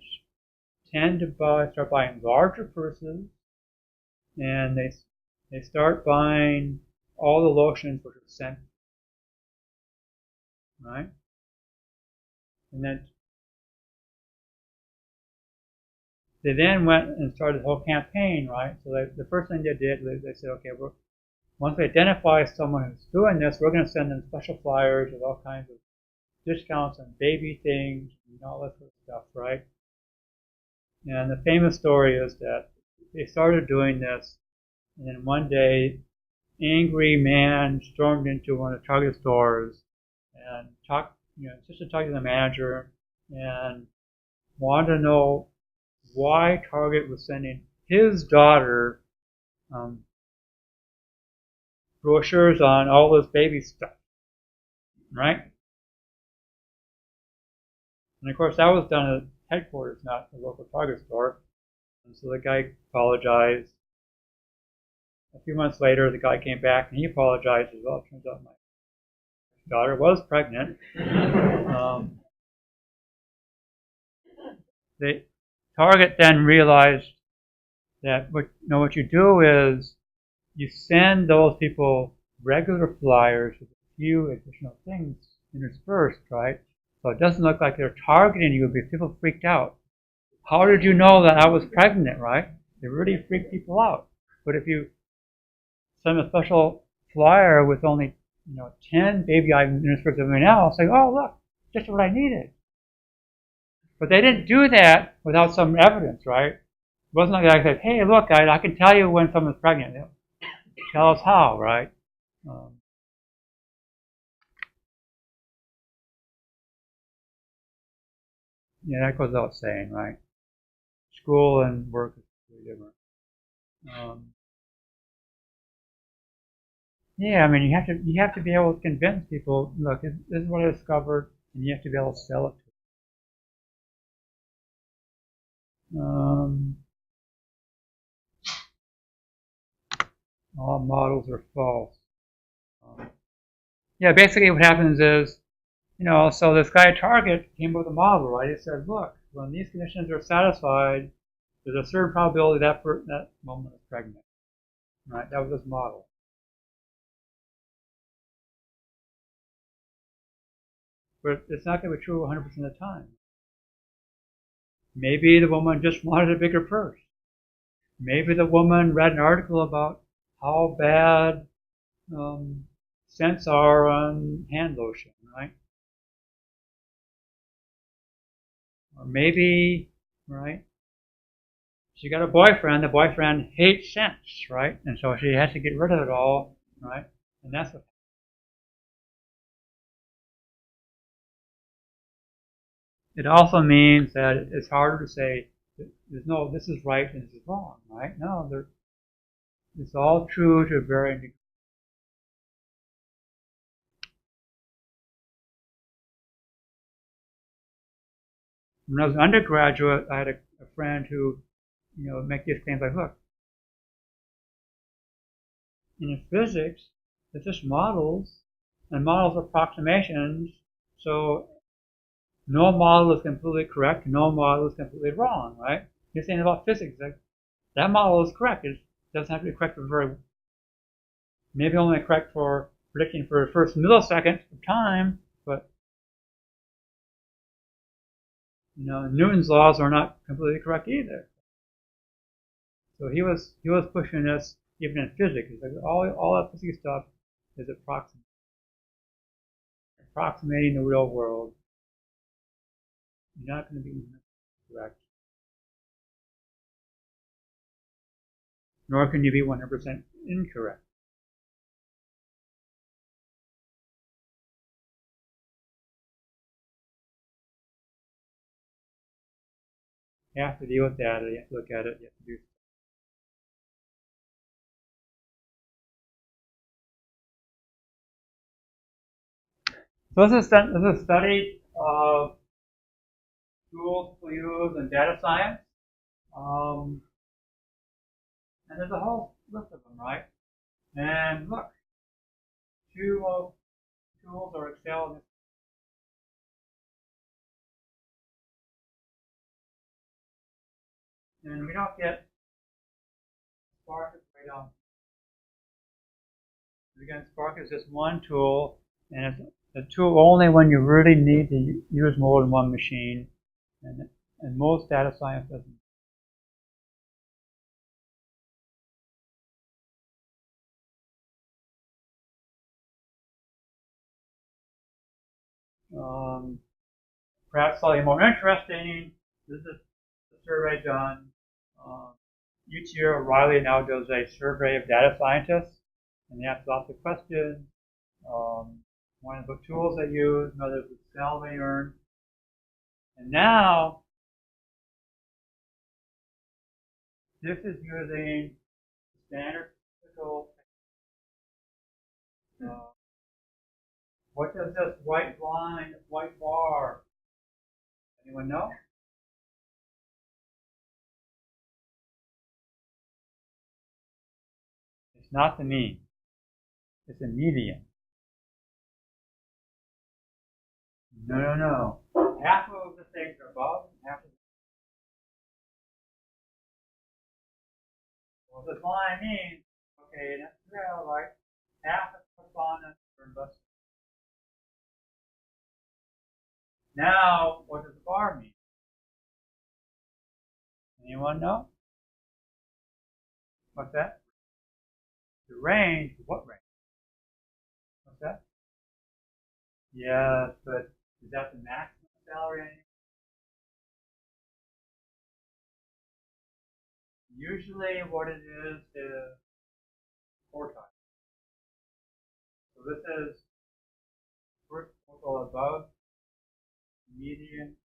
tend to start buying larger purses, and they start buying all the lotions which are scented. Right? And then they then went and started the whole campaign, right? So the first thing they did, they said, okay, once we identify someone who's doing this, we're going to send them special flyers with all kinds of discounts on baby things and all that sort of stuff, right? And the famous story is that they started doing this, and then one day, angry man stormed into one of the Target stores and just to talk to the manager and wanted to know why Target was sending his daughter brochures on all this baby stuff, right? And of course, that was done at headquarters, not the local Target store. And so the guy apologized. A few months later, the guy came back and he apologized as well. It turns out my daughter was pregnant. Target then realized that what you do is you send those people regular flyers with a few additional things interspersed, right? So it doesn't look like they're targeting you because people freaked out. How did you know that I was pregnant, right? It really freaked people out. But if you send a special flyer with only 10 baby items interspersed with everything else, say, oh look, just what I needed. But they didn't do that without some evidence, right? It wasn't like I said, hey, look, I can tell you when someone's pregnant. Tell us how, right? That goes without saying, right? School and work is really different. Yeah, I mean, you have to be able to convince people. Look, this is what I discovered, and you have to be able to sell it to them. All models are false. Yeah, basically what happens is, so this guy at Target came up with a model, right? He said, look, when these conditions are satisfied, there's a certain probability that woman is pregnant, right? That was his model. But it's not going to be true 100% of the time. Maybe the woman just wanted a bigger purse. Maybe the woman read an article about how bad scents are on hand lotion, right? Or maybe, right, she got a boyfriend. The boyfriend hates scents, right? And so she has to get rid of it all, right? And that's what. It also means that it's harder to say there's no this is right and this is wrong, right? No, it's all true to varying degrees. When I was an undergraduate, I had a friend who, make these claims like, look, in physics, it's just models, and models are approximations, so no model is completely correct, no model is completely wrong, right? You're saying about physics, like, that model is correct. It doesn't have to be correct for maybe only correct for predicting for the first millisecond of time, but Newton's laws are not completely correct either. So he was pushing this even in physics. He's like, all that physics stuff is approximating the real world. You're not going to be correct, nor can you be 100% incorrect. You have to deal with data. You have to look at it. You have to do. So this is a study of tools we use in data science. And there's a whole list of them, right? And look, two tools are Excel. And we don't get Spark right on. Again, Spark is just one tool, and it's a tool only when you really need to use more than one machine. And most data science doesn't. Perhaps slightly more interesting, this is a survey done. Each year, O'Reilly now does a survey of data scientists, and they ask lots of questions. One is what tools they use, another is what salary they earn. And now, this is using standard statistical techniques. What does this white line, this white bar, anyone know? It's not the mean. It's a median. No. Half of the things are above, and half of what this line means, okay, that's real, right? Half of the respondents are invested. Now, what does the bar mean? Anyone know? What's that? The range, what range? What's that? Yes, but is that the maximum salary? Usually what it is quartile. So this is first quartile above, median.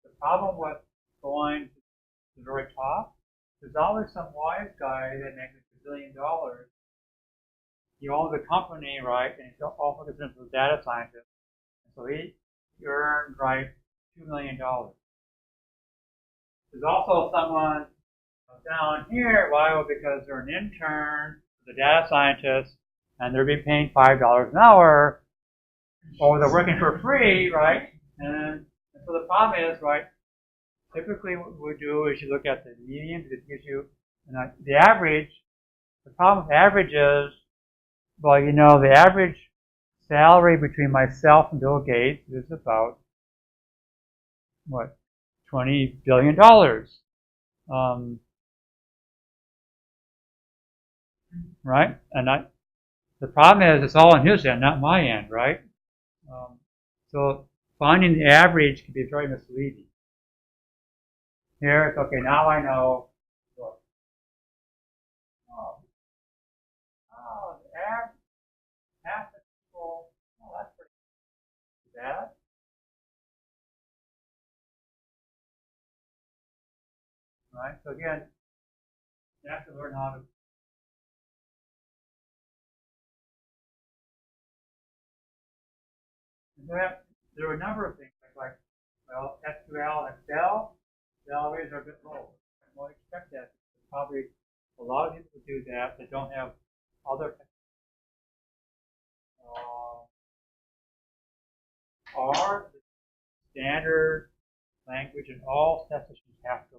The problem with going to the very top, there's always some wise guy that makes $1 billion. He owns a company, right, and he's also considered a data scientist. And so he earned, right, $2 million. There's also someone down here, why? Well, because they're an intern, the data scientist, and they're being paid $5 an hour, or they're working for free, right? And so the problem is, right, typically what we do is you look at the median, because it gives you the average. The problem with average is, well, the average salary between myself and Bill Gates is about, what, $20 billion. Right? And the problem is it's all on his end, not my end, right? So finding the average can be very misleading. Here it's okay, now I know. Look. The average, half the people, that's pretty bad. Right? So again, you have to learn how to. there were a number of things like well, SQL, Excel, salaries are a bit low. I won't expect that. Probably a lot of people do that that don't have other R, the standard language in all statisticians have to.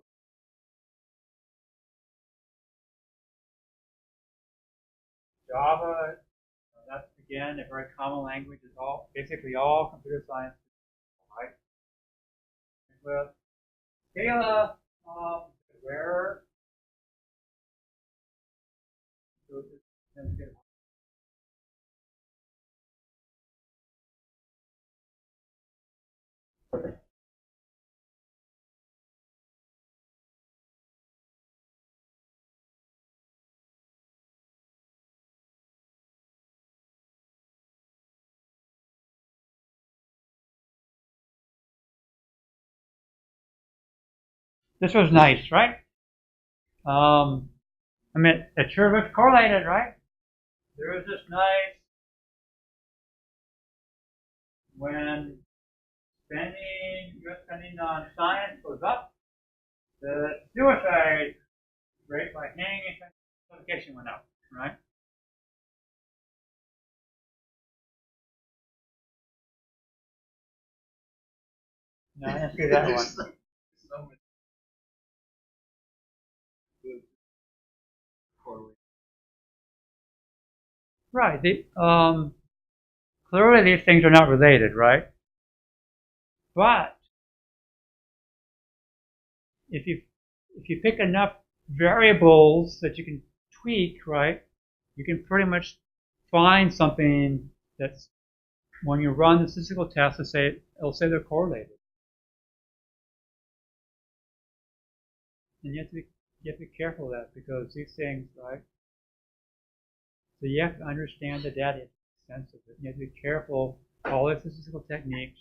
Java, that's again a very common language. It's all basically all computer science, right? With Scala, where so this was nice, right? I mean, it sure was correlated, right? There was this nice when U.S. spending on science goes up, the suicide rate by hanging and certification went up, right? No, I didn't see that one. So many good correlations. Right. Clearly these things are not related, right? But if you pick enough variables that you can tweak, right, you can pretty much find something that's when you run the statistical test, it'll say they're correlated. And you have to be careful of that because these things, right? So you have to understand the data, make sense of it. You have to be careful of all the statistical techniques.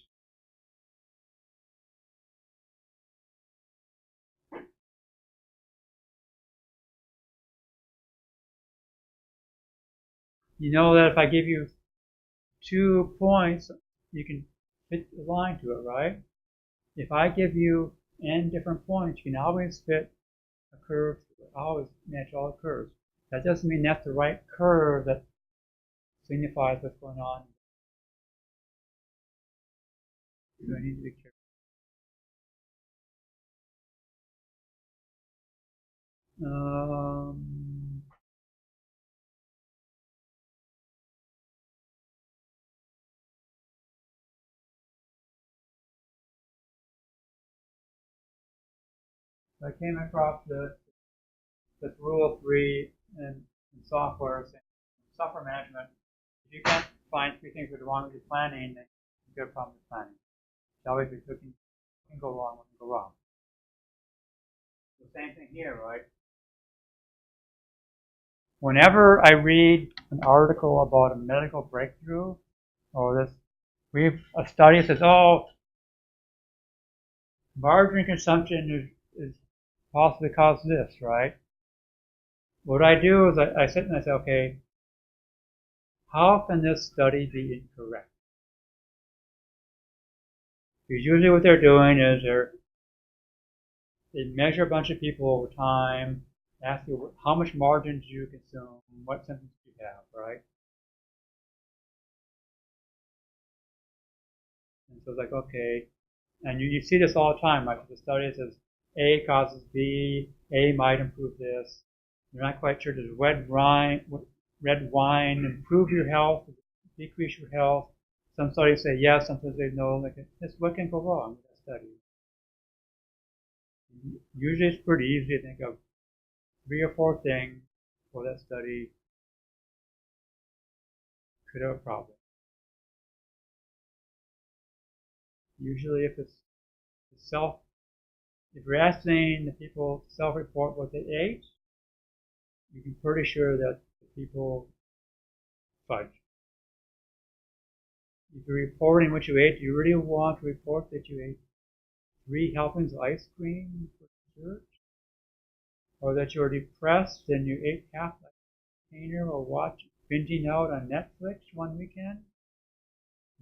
You know that if I give you 2 points, you can fit a line to it, right? If I give you n different points, you can always fit a curve, always match all the curves. That doesn't mean that's the right curve that signifies what's going on. So I need to be careful. I came across this rule of 3 in software, software management. If you can't find 3 things that are wrong with your planning, then you have a problem with planning. It's always be cooking. What can go wrong? What can go wrong? The same thing here, right? Whenever I read an article about a medical breakthrough, or a study says, oh, margarine consumption is possibly cause this, right? What I do is I sit and I say, okay, how can this study be incorrect? Because usually what they're doing is they measure a bunch of people over time, ask you how much margin do you consume, what symptoms do you have, right? And so it's like, okay, and you see this all the time, right? The study says A causes B, A might improve this. You're not quite sure, does red wine improve your health, decrease your health? Some studies say yes, some studies say no. What can go wrong with that study? Usually it's pretty easy to think of 3 or 4 things for that study could have a problem. Usually if you're asking the people to self-report what they ate, you can be pretty sure that the people fudge. If you're reporting what you ate, do you really want to report that you ate 3 helpings of ice cream for dessert? Or that you're depressed and you ate half a container or binging out on Netflix one weekend?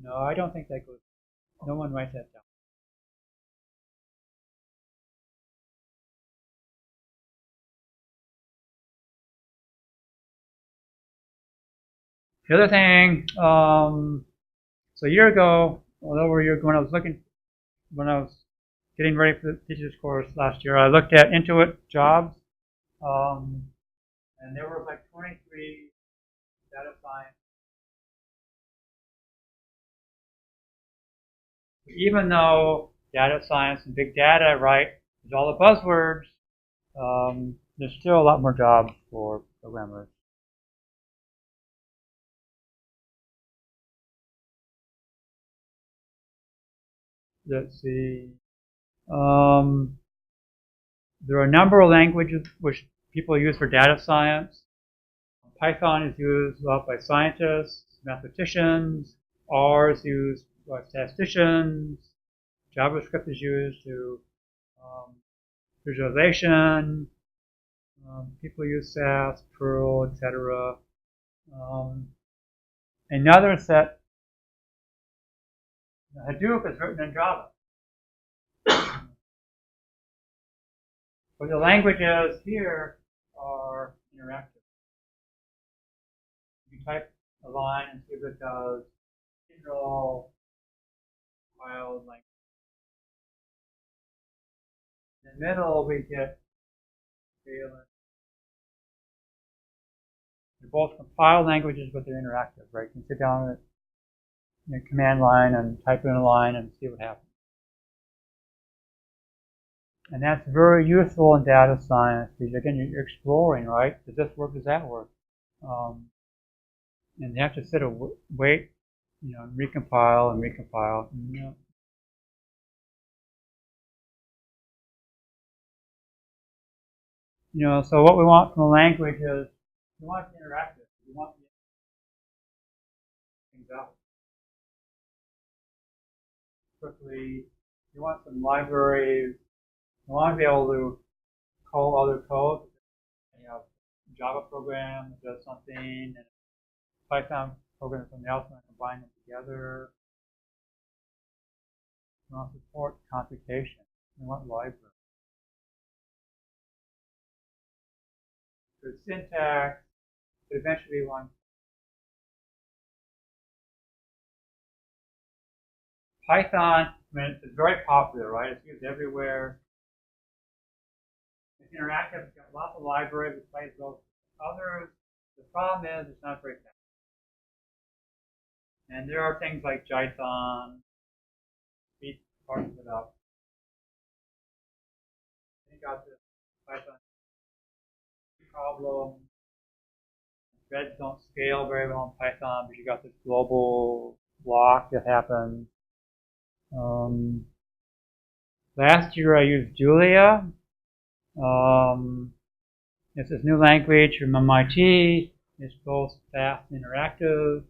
No, I don't think that goes. No one writes that down. The other thing, so a year ago, well, over a year ago, when I was getting ready for the teacher's course last year, I looked at Intuit jobs, and there were like 23 data science. Even though data science and big data, right, is all the buzzwords, there's still a lot more jobs for programmers. Let's see. There are a number of languages which people use for data science. Python is used a lot by scientists, mathematicians. R is used by statisticians. JavaScript is used to visualization. People use SAS, Perl, etc. Another set, Hadoop is written in Java. But the languages here are interactive. You type a line and see if it does integral, compiled language. In the middle, we get scalar. They're both compiled languages, but they're interactive, right? You can sit down at the command line and type in a line and see what happens. And that's very useful in data science because, again, you're exploring, right? Does this work? Does that work? And you have to sit and wait, and recompile and recompile. So what we want from a language is we want it interactive. We want things out quickly. You want some libraries. You want to be able to call other code. You have a Java program that does something, and a Python program or something else, and combine them together. You want to support computation. You want libraries. Good syntax, but eventually one. Python, it's very popular, right? It's used everywhere. It's interactive. It's got lots of libraries. It plays well with others. The problem is it's not very fast. And there are things like JSON, speed parts of it up. You got this Python problem. Threads don't scale very well in Python, but you got this global block that happens. Last year I used Julia. It's this new language from MIT. It's both fast and interactive.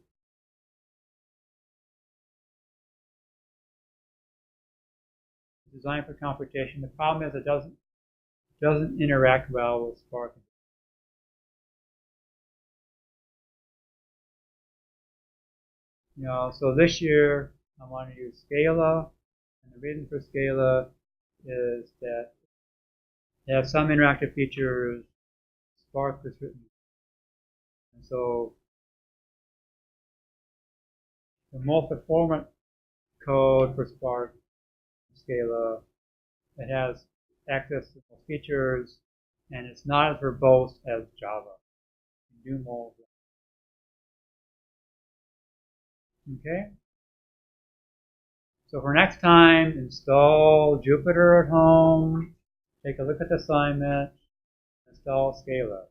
Designed for computation. The problem is it doesn't interact well with Spark. So this year I want to use Scala, and the reason for Scala is that it has some interactive features Spark was written. And so the most performant code for Spark, Scala, it has access to more features, and it's not as verbose as Java. You can do more. Okay? So for next time, install Jupyter at home, take a look at the assignment, install Scala.